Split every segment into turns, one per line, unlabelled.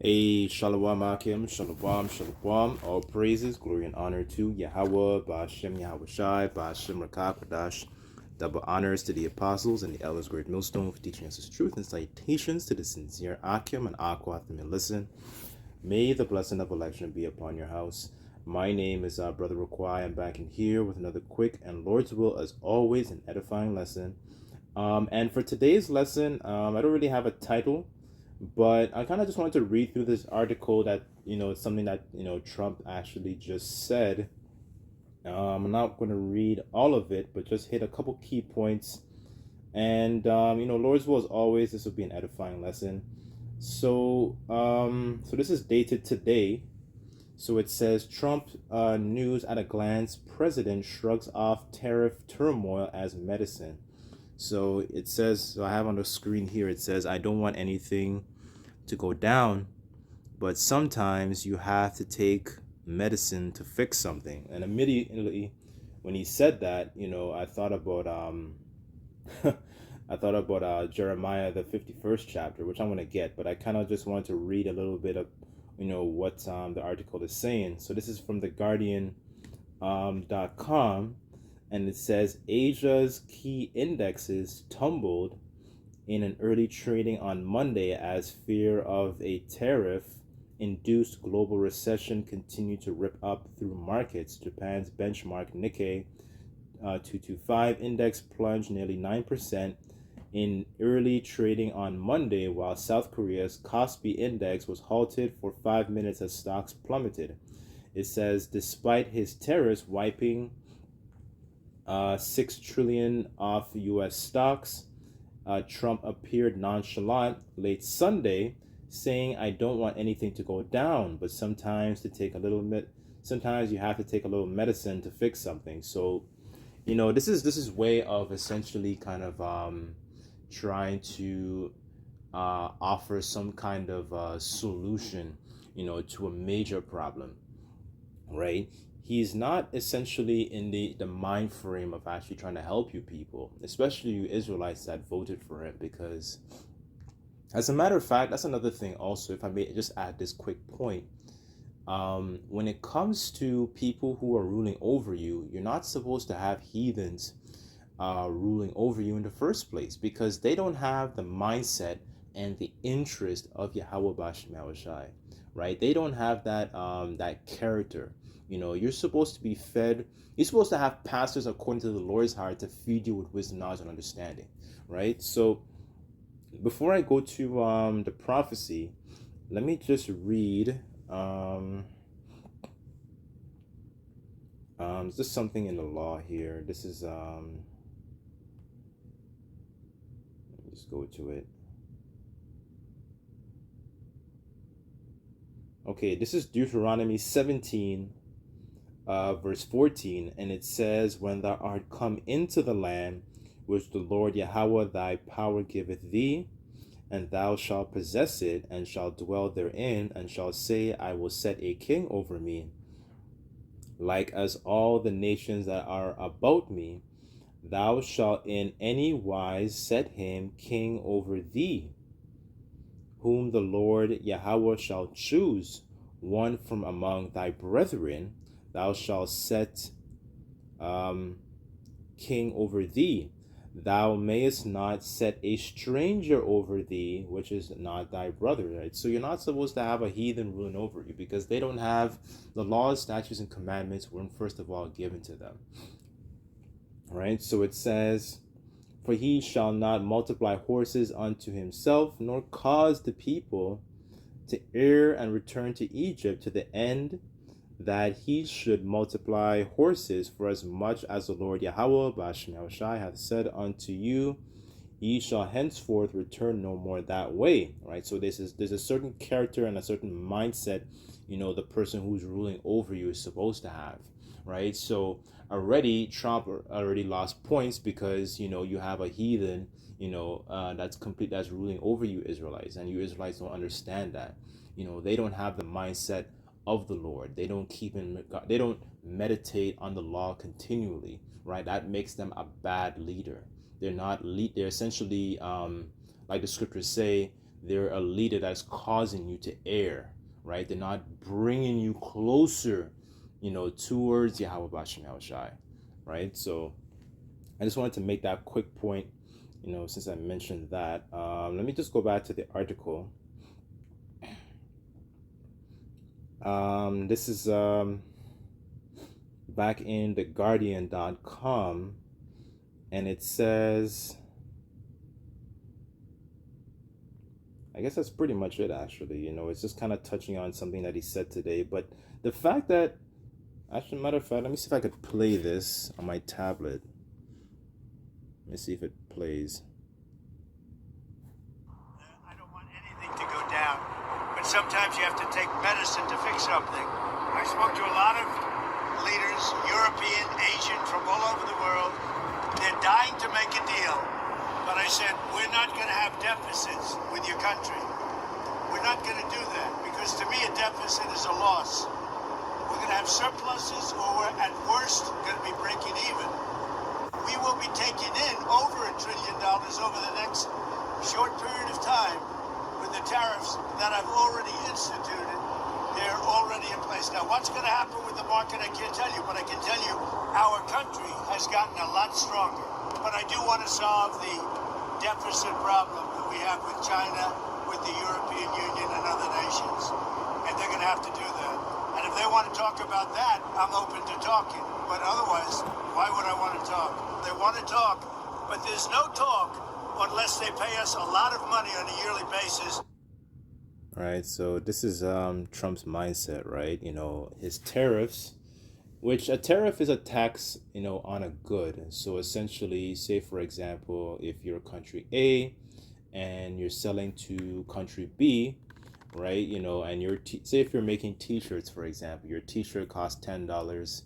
A Shalom Akim, Shalom, Shalom, all praises, glory and honor to Yahweh, Ba'ashem Yahweh Shai, Ba'ashem Rakak, double honors to the apostles and the elders, great millstone, for teaching us his truth, and salutations to the sincere Akim and Aquathim and listen. May the blessing of election be upon your house. My name is Brother Raquai. I'm back in here with another quick and Lord's will, as always, an edifying lesson. And for today's lesson, I don't really have a title, but I kind of just wanted to read through this article that, it's something that, Trump actually just said. I'm not going to read all of it, but just hit a couple key points. And, Lord's will, as always, this will be an edifying lesson. So this is dated today. So it says, Trump news at a glance, president shrugs off tariff turmoil as medicine. So it says, so I have on the screen here, it says, I don't want anything to go down, but sometimes you have to take medicine to fix something. And immediately when he said that, I thought about Jeremiah, the 51st chapter, which I'm going to get, but I kind of just wanted to read a little bit of what the article is saying. So this is from the Guardian.com, and it says Asia's key indexes tumbled in an early trading on Monday as fear of a tariff-induced global recession continued to rip up through markets. Japan's benchmark Nikkei 225 index plunged nearly 9% in early trading on Monday, while South Korea's Kospi index was halted for 5 minutes as stocks plummeted. It says, despite his tariffs wiping $6 trillion off U.S. stocks, Trump appeared nonchalant late Sunday, saying, "I don't want anything to go down, but sometimes sometimes you have to take a little medicine to fix something." So, this is way of essentially kind of trying to offer some kind of solution, to a major problem, right? He's not essentially in the mind frame of actually trying to help you people, especially you Israelites that voted for him, because as a matter of fact, that's another thing also, if I may just add this quick point. When it comes to people who are ruling over you, you're not supposed to have heathens ruling over you in the first place, because they don't have the mindset and the interest of Yahweh Bashim Yahushai, right? They don't have that character. You're supposed to be fed. You're supposed to have pastors according to the Lord's heart to feed you with wisdom, knowledge, and understanding, right? So before I go to the prophecy, let me just read just something in the law here. This is let me just go to it. Okay, this is Deuteronomy 17 verse 14, and it says, when thou art come into the land which the Lord Yahweh thy power giveth thee, and thou shalt possess it, and shalt dwell therein, and shalt say, I will set a king over me, like as all the nations that are about me, thou shalt in any wise set him king over thee, whom the Lord Yahweh shall choose, one from among thy brethren, thou shalt set king over thee. Thou mayest not set a stranger over thee, which is not thy brother, right? So you're not supposed to have a heathen ruling over you, because they don't have the laws, statutes, and commandments weren't first of all given to them, right? So it says, for he shall not multiply horses unto himself, nor cause the people to err and return to Egypt, to the end that he should multiply horses, for as much as the Lord Yahweh Bashim Yahushai hath said unto you, ye shall henceforth return no more that way, right? So there's a certain character and a certain mindset, the person who's ruling over you is supposed to have, right? So already Trump already lost points, because you have a heathen that's ruling over you Israelites, and you Israelites don't understand that. They don't have the mindset of the Lord. They don't they don't meditate on the law continually, right? That makes them a bad leader. They're essentially like the scriptures say, they're a leader that's causing you to err, right? They're not bringing you closer, towards Yahweh Bashem Yahushai, right? So I just wanted to make that quick point, since I mentioned that. Let me just go back to the article. This is back in theguardian.com, and it says, I guess that's pretty much it, actually. It's just kind of touching on something that he said today. But the fact that, actually, matter of fact, let me see if I could play this on my tablet. Let me see if it plays.
I don't want anything to go down, but sometimes you have to take medicine to fix something. I spoke to a lot of leaders, European, Asian, from all over the world. They're dying to make a deal. But I said, we're not going to have deficits with your country. We're not going to do that, because to me a deficit is a loss. We're going to have surpluses, or we're at worst going to be breaking even. We will be taking in over $1 trillion over the next short period of time with the tariffs that I've already instituted. They're already in place. Now, what's going to happen with the market, I can't tell you, but I can tell you our country has gotten a lot stronger. But I do want to solve the deficit problem that we have with China, with the European Union and other nations. And they're going to have to do that. And if they want to talk about that, I'm open to talking. But otherwise, why would I want to talk? They want to talk, but there's no talk unless they pay us a lot of money on a yearly basis.
Right, so this is Trump's mindset, right? His tariffs, which a tariff is a tax, on a good. So essentially, say for example, if you're country A and you're selling to country B, right? And say if you're making t-shirts, for example, your t-shirt costs $10,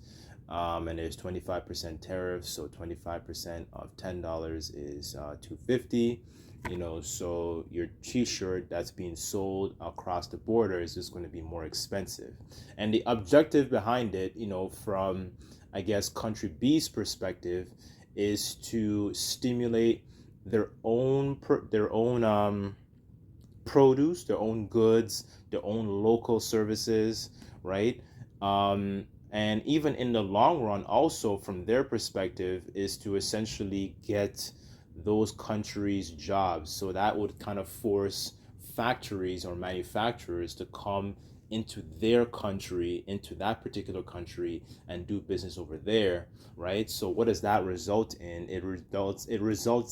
and there's 25% tariffs, so 25% of $10 is $2.50. So your t-shirt that's being sold across the border is just going to be more expensive. And the objective behind it, from, I guess, country B's perspective, is to stimulate their own produce, their own goods, their own local services, right? And even in the long run, also from their perspective, is to essentially get those countries jobs. So that would kind of force factories or manufacturers to come into their country, into that particular country, and do business over there, right? So what does that result in? It results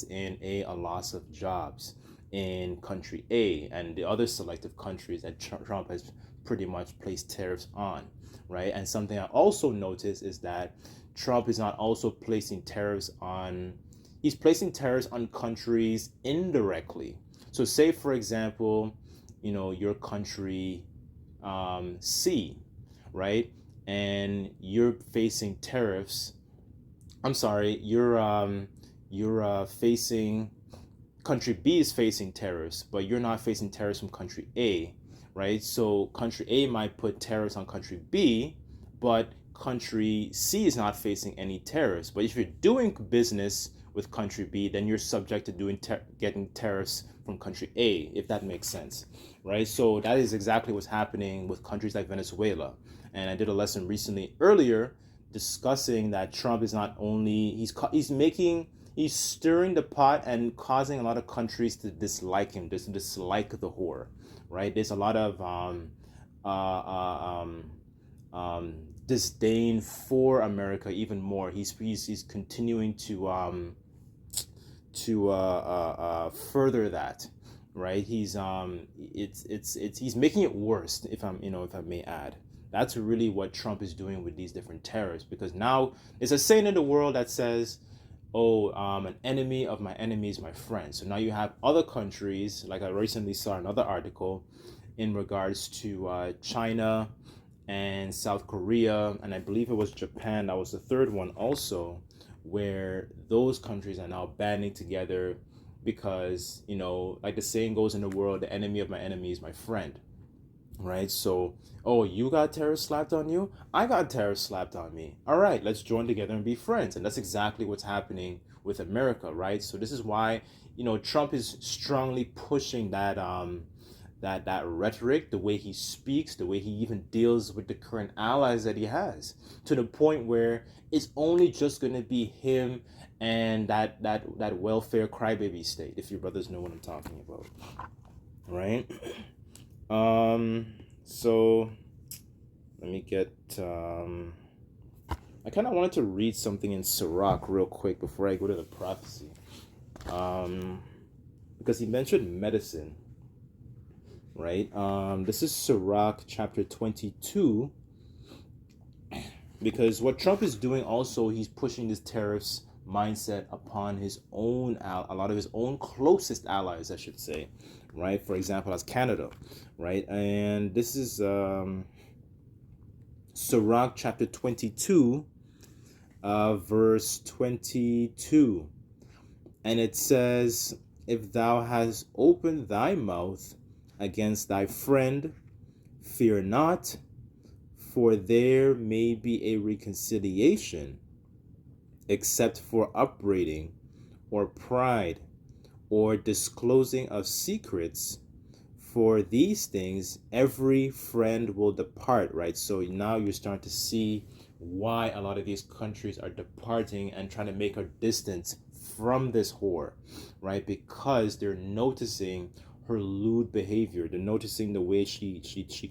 in a loss of jobs in country A and the other selective countries that Trump has pretty much placed tariffs on, right? And something I also noticed is that Trump is not also placing tariffs on, he's placing tariffs on countries indirectly. So say, for example, your country C, right? And you're facing tariffs. I'm sorry, you're facing, country B is facing tariffs, but you're not facing tariffs from country A, right? So country A might put tariffs on country B, but country C is not facing any tariffs. But if you're doing business with country B, then you're subject to getting tariffs from country A, if that makes sense, right? So that is exactly what's happening with countries like Venezuela. And I did a lesson earlier discussing that Trump is not only, he's stirring the pot and causing a lot of countries to dislike him, to dislike the whore, right? There's a lot of disdain for America even more. He's continuing to further that, right? He's making it worse, if I may add. That's really what Trump is doing with these different tariffs, because now there's a saying in the world that says, an enemy of my enemy is my friend. So now you have other countries, like I recently saw another article in regards to China and South Korea, and I believe it was Japan, that was the third one also, where those countries are now banding together because, like the saying goes in the world, the enemy of my enemy is my friend. right? So, oh, you got terror slapped on you, I got terror slapped on me. All right, let's join together and be friends. And that's exactly what's happening with America, right? So this is why, Trump is strongly pushing that rhetoric, the way he speaks, the way he even deals with the current allies that he has, to the point where it's only just going to be him and that welfare crybaby state, if your brothers know what I'm talking about, right? So let me get I kind of wanted to read something in Sirach real quick before I go to the prophecy. Because he mentioned medicine, right? This is Sirach chapter 22. Because what Trump is doing also, he's pushing this tariffs mindset upon his own, a lot of his own closest allies, I should say, right? For example, as Canada, right? And this is Sirach chapter 22, verse 22. And it says, if thou hast opened thy mouth against thy friend, fear not, for there may be a reconciliation, except for upbraiding, or pride, or disclosing of secrets. For these things, every friend will depart, right? So now you're starting to see why a lot of these countries are departing and trying to make a distance from this whore, right? Because they're noticing her lewd behavior. They're noticing the way she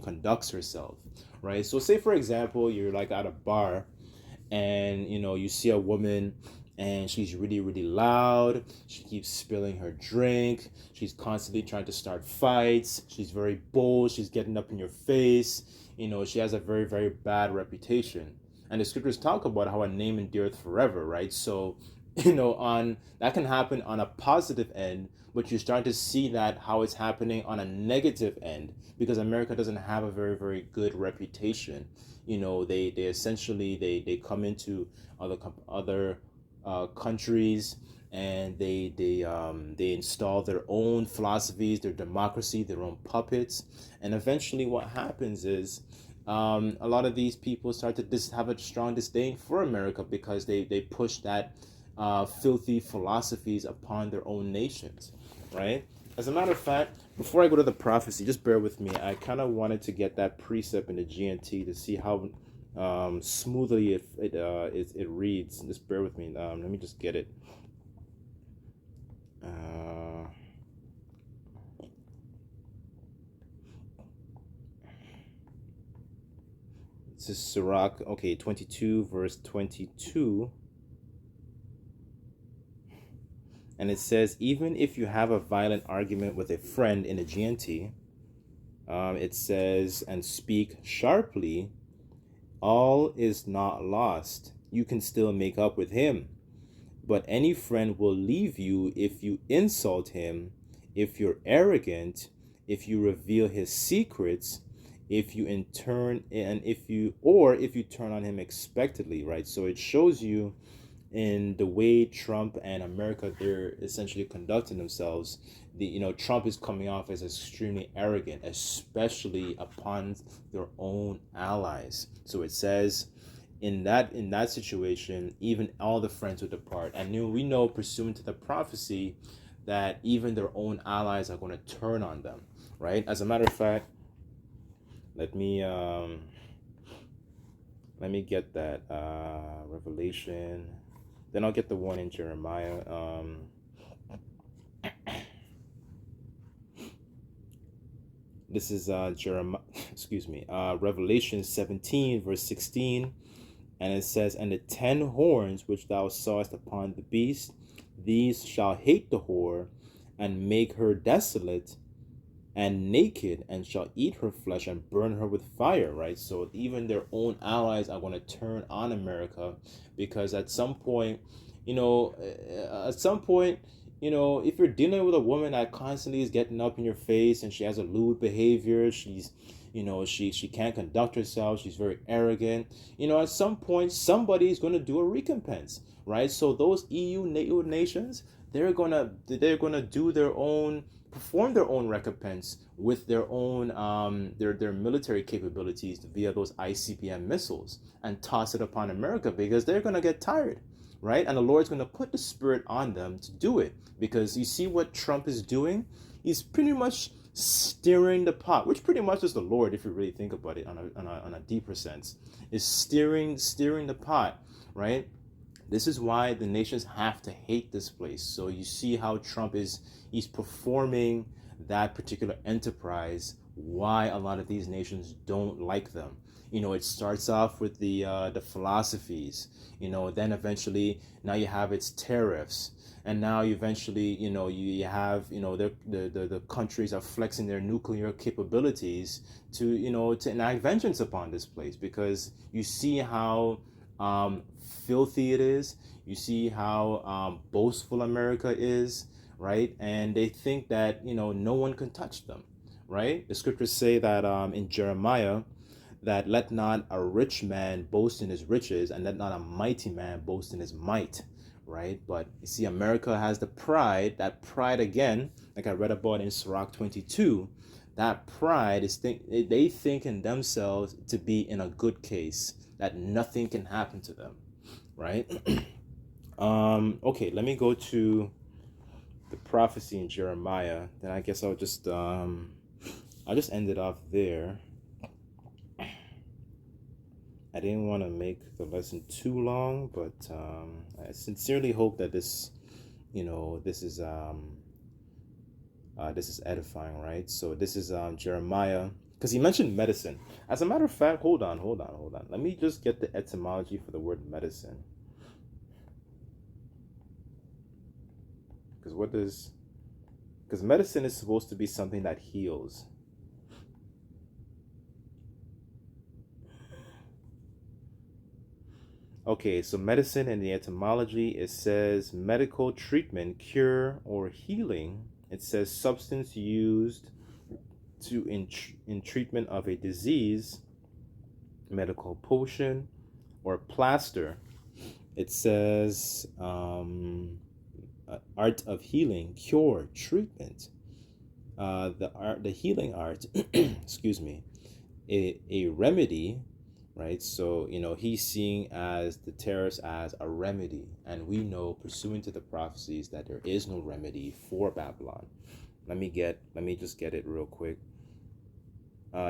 conducts herself, right? So say, for example, you're like at a bar and you see a woman and she's really really loud. She keeps spilling her drink. She's constantly trying to start fights. She's very bold. She's getting up in your face. She has a very very bad reputation, and the scriptures talk about how a name endureth forever, right? So on that can happen on a positive end, but you're starting to see that how it's happening on a negative end, because America doesn't have a very very good reputation. They essentially they come into other countries, and they install their own philosophies, their democracy, their own puppets, and eventually what happens is a lot of these people start to have a strong disdain for America, because they push that filthy philosophies upon their own nations, right? As a matter of fact, before I go to the prophecy, just bear with me. I kind of wanted to get that precept in the GNT to see how smoothly it reads. Just bear with me. Let me just get it. This is Sirach, okay, 22, verse 22. And it says, even if you have a violent argument with a friend in a GNT, it says, and speak sharply, all is not lost. You can still make up with him. But any friend will leave you if you insult him, if you're arrogant, if you reveal his secrets, if you turn on him expectedly, right? So it shows you in the way Trump and America, they're essentially conducting themselves. Trump is coming off as extremely arrogant, especially upon their own allies. So it says, in that situation, even all the friends would depart. And we know, pursuant to the prophecy, that even their own allies are going to turn on them, right? As a matter of fact, let me get that Revelation. Then I'll get the one in Jeremiah. This is Jeremiah. Excuse me. Revelation 17, verse 16, and it says, "And the 10 horns which thou sawest upon the beast, these shall hate the whore, and make her desolate, and naked, and shall eat her flesh and burn her with fire," right? So even their own allies are going to turn on America, because at some point, if you're dealing with a woman that constantly is getting up in your face and she has a lewd behavior, she's she can't conduct herself, she's very arrogant, at some point somebody is going to do a recompense, right? So those EU NATO nations, they're gonna do their own, perform their own recompense with their own their military capabilities via those ICBM missiles and toss it upon America because they're gonna get tired, right? And the Lord's gonna put the spirit on them to do it because you see what Trump is doing. He's pretty much steering the pot, which pretty much is the Lord, if you really think about it on a deeper sense, is steering the pot, right? This is why the nations have to hate this place. So you see how Trump he's performing that particular enterprise, why a lot of these nations don't like them. It starts off with the philosophies, then eventually now you have its tariffs. And now eventually, you have, the countries are flexing their nuclear capabilities to enact vengeance upon this place because you see how filthy it is. You see how boastful America is, right? And they think that no one can touch them, right? The scriptures say that in Jeremiah that let not a rich man boast in his riches and let not a mighty man boast in his might, right? But you see, America has that pride again, like I read about in Sirach 22. That pride is they think in themselves to be in a good case, that nothing can happen to them, right? Okay, let me go to the prophecy in Jeremiah. Then I guess I'll just end it off there. I didn't want to make the lesson too long, but I sincerely hope that this is edifying, right? So this is Jeremiah, because he mentioned medicine. As a matter of fact, hold on. Let me just get the etymology for the word medicine. Because medicine is supposed to be something that heals. Okay, so medicine in the etymology, it says medical treatment, cure, or healing. It says substance used in treatment of a disease, medical potion, or plaster. It says art of healing, cure, treatment. The healing art, excuse me, a remedy, right? So he's seeing as the tariffs as a remedy, and we know, pursuant to the prophecies, that there is no remedy for Babylon. Let me just get it real quick.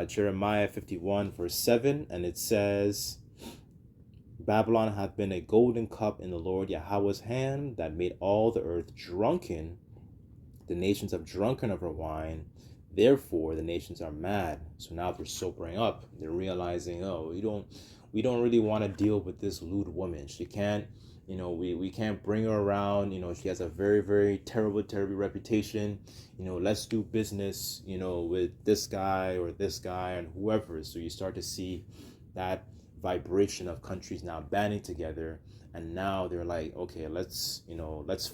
Jeremiah 51 verse 7, and it says, Babylon hath been a golden cup in the Lord Yahweh's hand, that made all the earth drunken. The nations have drunken of her wine. Therefore, the nations are mad. So now they're sobering up. They're realizing, oh, we don't really want to deal with this lewd woman. She can't, we can't bring her around. She has a very, very terrible reputation. Let's do business, with this guy or this guy and whoever. So you start to see that vibration of countries now banding together, and now they're like, okay, let's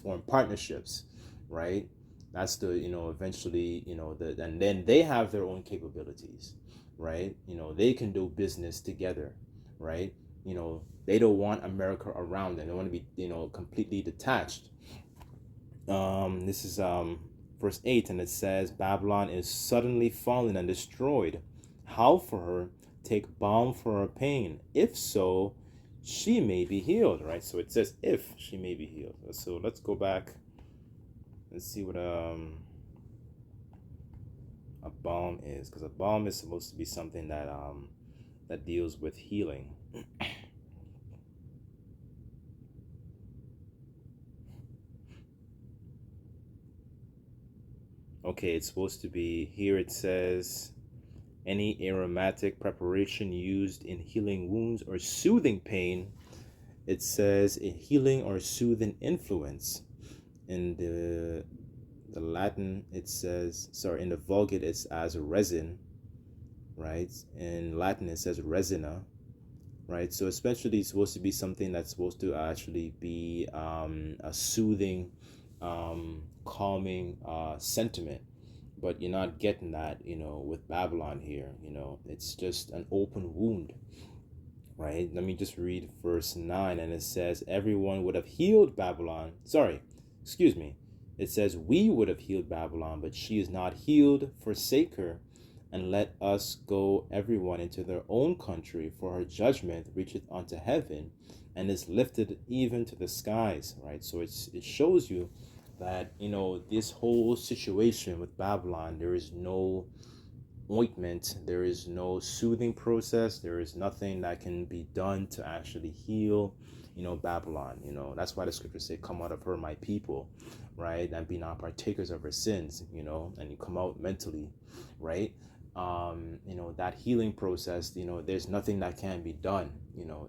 form partnerships, right? That's the eventually and then they have their own capabilities, right? They can do business together, right? They don't want America around them. They want to be completely detached. This is verse 8, and it says, Babylon is suddenly fallen and destroyed. Howl for her, take balm for her pain. If so, she may be healed, right? So it says if she may be healed. So let's go back and see what a balm is, because a balm is supposed to be something that that deals with healing. Okay, it's supposed to be, here it says, any aromatic preparation used in healing wounds or soothing pain. It says a healing or soothing influence. In the Latin, it says, sorry, in the Vulgate, it's as resin, right? In Latin, it says resina, right? So especially it's supposed to be something that's supposed to actually be a soothing, calming sentiment. But you're not getting that, with Babylon here. It's just an open wound, right? Let me just read verse 9, and it says, everyone would have healed Babylon. Sorry, excuse me, it says we would have healed Babylon, but she is not healed. Forsake her, and let us go everyone into their own country, for her judgment reacheth unto heaven, and is lifted even to the skies. Right? So it shows you that, this whole situation with Babylon, there is no ointment, there is no soothing process, there is nothing that can be done to actually heal, Babylon. That's why the scriptures say, come out of her, my people, right? And be not partakers of her sins, and you come out mentally, right? That healing process, there's nothing that can be done.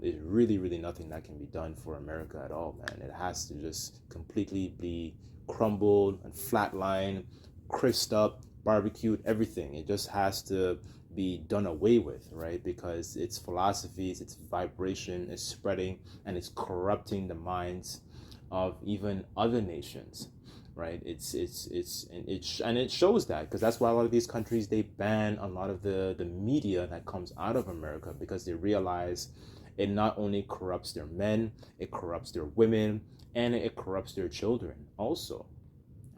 There's really, really nothing that can be done for America at all, man. It has to just completely be crumbled and flatlined, crisped up, barbecued, everything. It just has to be done away with, right? Because its philosophies, its vibration is spreading and it's corrupting the minds of even other nations, right? And it shows that, because that's why a lot of these countries, they ban a lot of the media that comes out of America, because they realize it not only corrupts their men, it corrupts their women, and it corrupts their children also,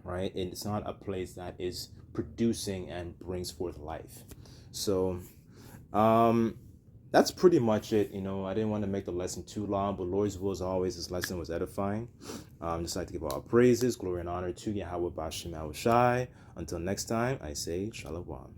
right? And it's not a place that is producing and brings forth life. So that's pretty much it. I didn't want to make the lesson too long, but Lord's will, as always, this lesson was edifying. Just like to give all praises, glory, and honor to Yahweh Bashem Shai. Until next time, I say Shalom.